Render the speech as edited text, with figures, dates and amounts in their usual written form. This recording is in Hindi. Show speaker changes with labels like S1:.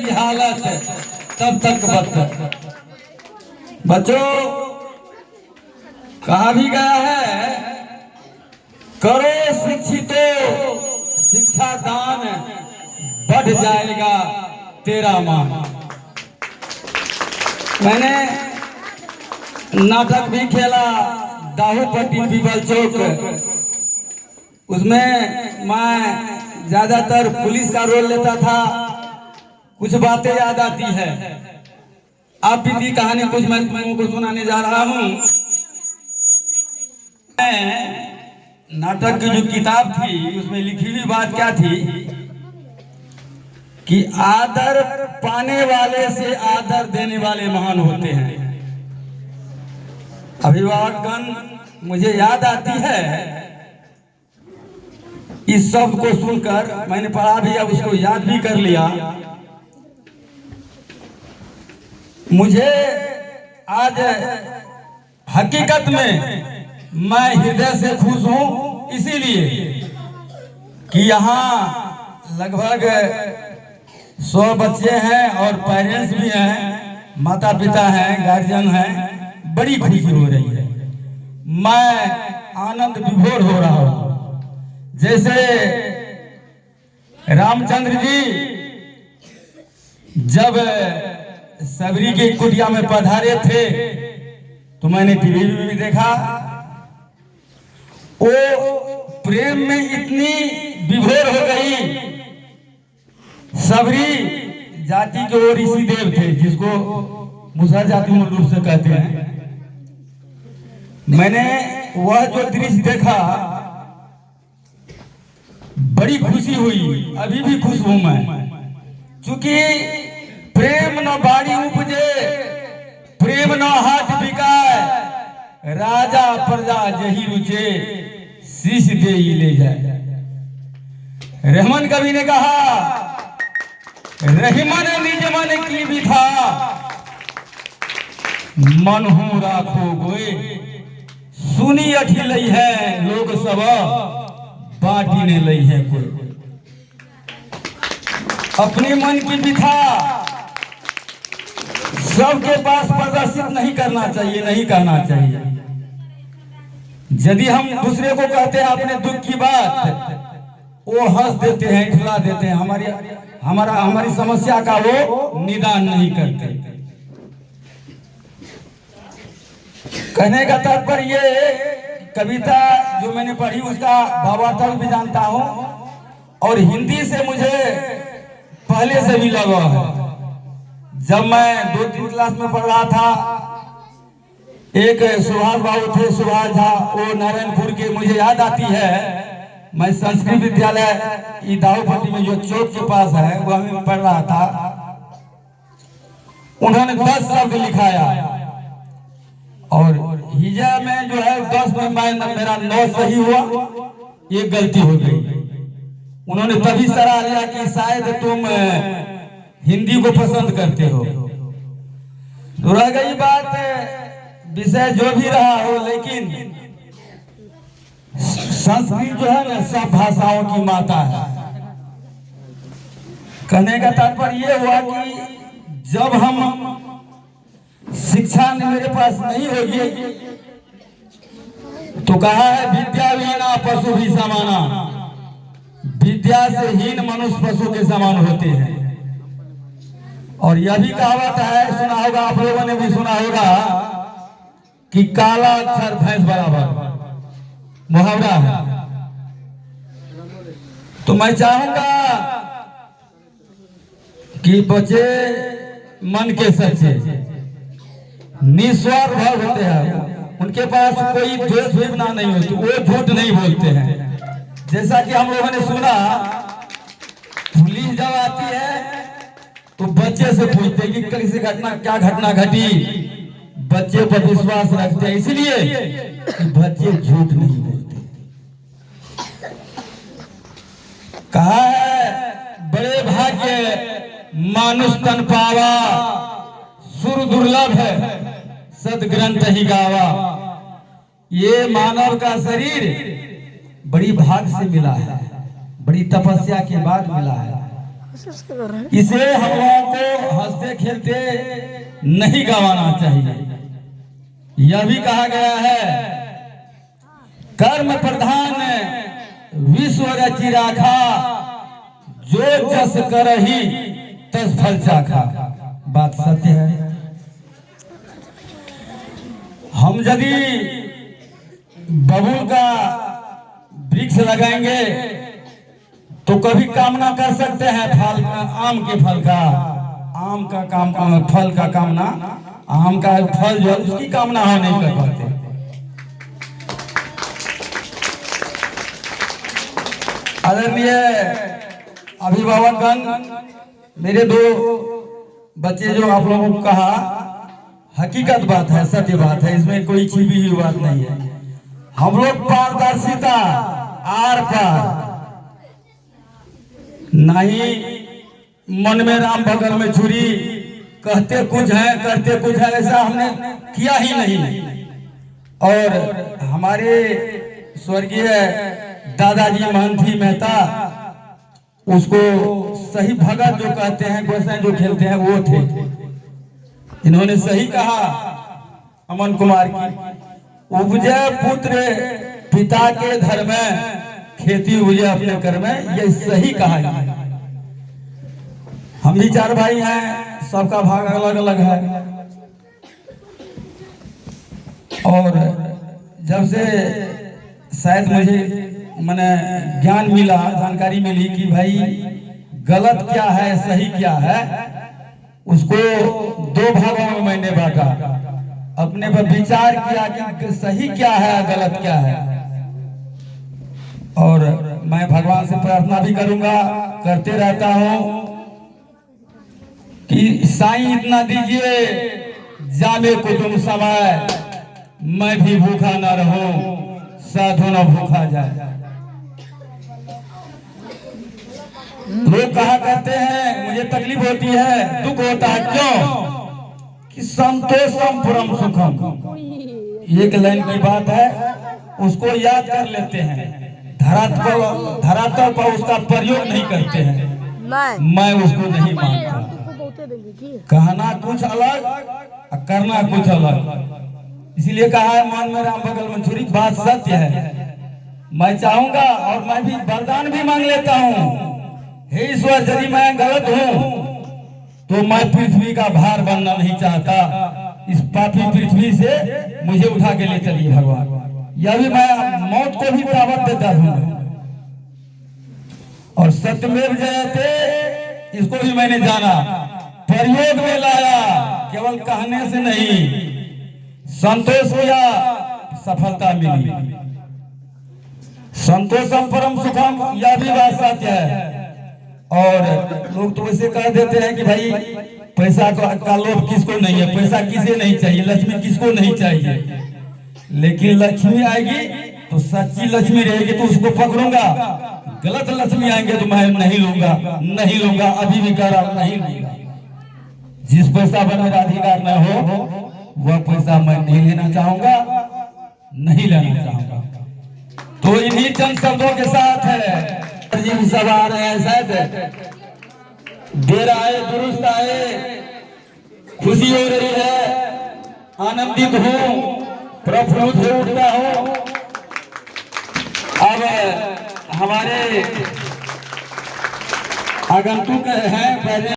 S1: की हालत तब तक बदतर। बच्चों, कहा भी गया है, करो शिक्षितो शिक्षा दान, बढ़ जाएगा तेरा मान। मैंने नाटक भी खेला दाहूपट्टी पीपल चौक, उसमें मैं ज्यादातर पुलिस का रोल लेता था। कुछ बातें याद आती है, आप बीती कहानी कुछ मैं तुमको सुनाने जा रहा हूँ। नाटक की जो किताब थी उसमें लिखी हुई बात क्या थी कि आदर पाने वाले से आदर देने वाले महान होते हैं। अभिभावकगण, मुझे याद आती है इस शब्द को सुनकर, मैंने पढ़ा भी, अब उसको याद भी कर लिया। मुझे आज हकीकत में मैं हृदय से खुश हूं, इसीलिए कि यहाँ लगभग 100 बच्चे हैं और पेरेंट्स भी हैं, माता पिता हैं, गार्जियन हैं। बड़ी खुशी हो रही है, मैं आनंद विभोर हो रहा हूं। जैसे रामचंद्र जी जब सबरी की कुटिया में पधारे थे तो मैंने टीवी में भी देखा, वो प्रेम में इतनी विभोर हो गई। सबरी जाति के वो ऋषि देव थे जिसको मुसहर जाति मूल रूप से कहते हैं। मैंने वह जो दृश्य देखा, बड़ी खुशी हुई, अभी भी खुश हूं मैं। चूंकि प्रेम न बाड़ी उपजे, प्रेम न हाथ बिकाए, राजा प्रजा जही रुचे, शीश दे ही ले जाए। रहमान कवि ने कहा, रहीमन निज मन की विधा, मन हूं राखो गोए, सुनी अठी लई है लोग सब, बाटी ने लई है कोई। अपने मन की विधा सबके पास प्रदर्शित नहीं करना चाहिए, नहीं कहना चाहिए। यदि हम दूसरे को कहते हैं अपने दुख की बात, वो हंस देते हैं, खिला देते हैं, हमारी समस्या का वो निदान नहीं करते। कहने का तात्पर्य ये, कविता जो मैंने पढ़ी उसका भावार्थ भी जानता हूं, और हिंदी से मुझे पहले से भी लगा है। जब मैं 2-3 क्लास में पढ़ रहा था, एक सुभाष बाबू थे, सुभाष झा, वो नारायणपुर के, मुझे याद आती है, मैं संस्कृत विद्यालय दाहूपट्टी में जो चौक के पास है वह में पढ़ रहा था। उन्होंने 10 शब्द लिखाया और हिजा में जो है 10 में मेरा 9 सही हुआ, ये गलती हो गई। उन्होंने तभी सराह लिया कि शायद तुम हिंदी को पसंद करते हो। तो रह गई बात, विषय जो भी रहा हो, लेकिन संस्कृत जो है ना सब भाषाओं की माता है। कहने का तात्पर्य ये हुआ कि जब हम शिक्षा मेरे पास नहीं होगी, तो कहा है विद्या हीना पशु भी समाना, विद्या से हीन मनुष्य पशु के समान होते हैं। और यह भी कहावत है, सुना होगा, आप लोगों ने भी सुना होगा कि काला अक्षर भैंस बराबर, मुहावरा है। तो मैं चाहूंगा कि बच्चे मन के सच्चे, निस्वार्थ भाव होते हैं, उनके पास कोई द्वेष भावना नहीं होती, वो झूठ नहीं बोलते हैं। जैसा कि हम लोगों ने सुना, पुलिस जब आती है तो बच्चे से पूछते कि कैसे घटना, क्या घटना घटी, बच्चे पर विश्वास रखते हैं, इसलिए कि बच्चे झूठ नहीं बोलते। कहा है बड़े भाग्य मानुष तन पावा, सुर दुर्लभ है सदग्रंथ ही गावा। ये मानव का शरीर बड़ी भाग से मिला है, बड़ी तपस्या के बाद मिला है। इसे हम लोगों को हंसते खेलते नहीं गवाना चाहिए। यह भी कहा गया है, कर्म प्रधान विश्व रचि राखा, जो जस करहि तस फल चाखा। बात सत्य है। हम यदि बबूल का वृक्ष लगाएंगे तो कभी कामना कर सकते हैं फल, आम के फल का, आम का काम, फल का कामना, आम का फल जो है उसकी कामना हम नहीं कर पाते। आदरणीय अभिभावकगण, मेरे दो बच्चे जो आप लोगों को कहा, हकीकत बात है, सत्य बात है, इसमें कोई छिपी हुई बात नहीं है। हम लोग पारदर्शिता, आर पार नहीं, मन में राम बगल में छुरी, कहते कुछ है करते कुछ है, ऐसा हमने किया ही नहीं। और हमारे स्वर्गीय दादाजी महंती मेहता, उसको सही भगत जो कहते हैं, गोसाई जो खेलते हैं, वो थे। इन्होंने सही कहा, अमन कुमार की, उपजे पुत्र पिता के धर्म में, खेती उपजे अपने कर में, ये सही कहा है। हम भी चार भाई हैं, सबका भाग अलग अलग है। और जब से शायद मुझे मैंने ज्ञान मिला, जानकारी मिली कि भाई गलत क्या है सही क्या है, उसको दो भागों में मैंने बांटा। अपने पर विचार किया कि सही क्या है गलत क्या है। और मैं भगवान से प्रार्थना भी करूंगा, करते रहता हूं कि साईं इतना दीजिए जामे कुटुंब समय, मैं भी भूखा न रहूं, साधु न भूखा जाए। लोग कहा करते हैं, मुझे तकलीफ होती है, दुख होता है, क्यों? कि संतोषम परम सुखम, एक लाइन की बात है, उसको याद कर लेते हैं, धरातल पर उसका प्रयोग नहीं करते हैं। मैं उसको नहीं मानता। कहना कुछ अलग, करना कुछ अलग। इसीलिए कहा है, मन में राम बगल में छुरी, बात सत्य है। मैं चाहूंगा और मैं भी वरदान भी मांग लेता हूँ, हे ईश्वर, यदि मैं गलत हूँ तो मैं पृथ्वी का भार बनना नहीं चाहता, इस पापी पृथ्वी से मुझे उठा के ले चलिए भगवान। यह भी मैं मौत को भी दावत देता हूँ। और सत्यमेव जयते, इसको भी मैंने जाना, प्रयोग में लाया, केवल कहने से नहीं, संतोष किया, सफलता मिली। संतोषम परम सुखम, यह भी बात सत्य है। और लोग तो वैसे कह देते हैं कि भाई पैसा का लोभ किसको नहीं है, पैसा किसे नहीं चाहिए, लक्ष्मी किसको नहीं चाहिए। लेकिन लक्ष्मी आएगी तो सच्ची लक्ष्मी रहेगी तो उसको पकड़ूंगा, गलत लक्ष्मी आएंगे तो मैं नहीं लूंगा, नहीं लूंगा, अभी भी कह रहा नहीं लूंगा। जिस पैसा पर मेरा अधिकार न हो, वह पैसा मैं नहीं लेना चाहूंगा, नहीं लेना चाहूंगा। तो इन्हीं चंद शब्दों के साथ है जी सब आ रहे हैं, शायद देर आए दुरुस्त आए, खुशी हो रही है, आनंदित हूँ, प्रफुल्लित हो उठता हूँ। अब हमारे आगंतुक हैं पहले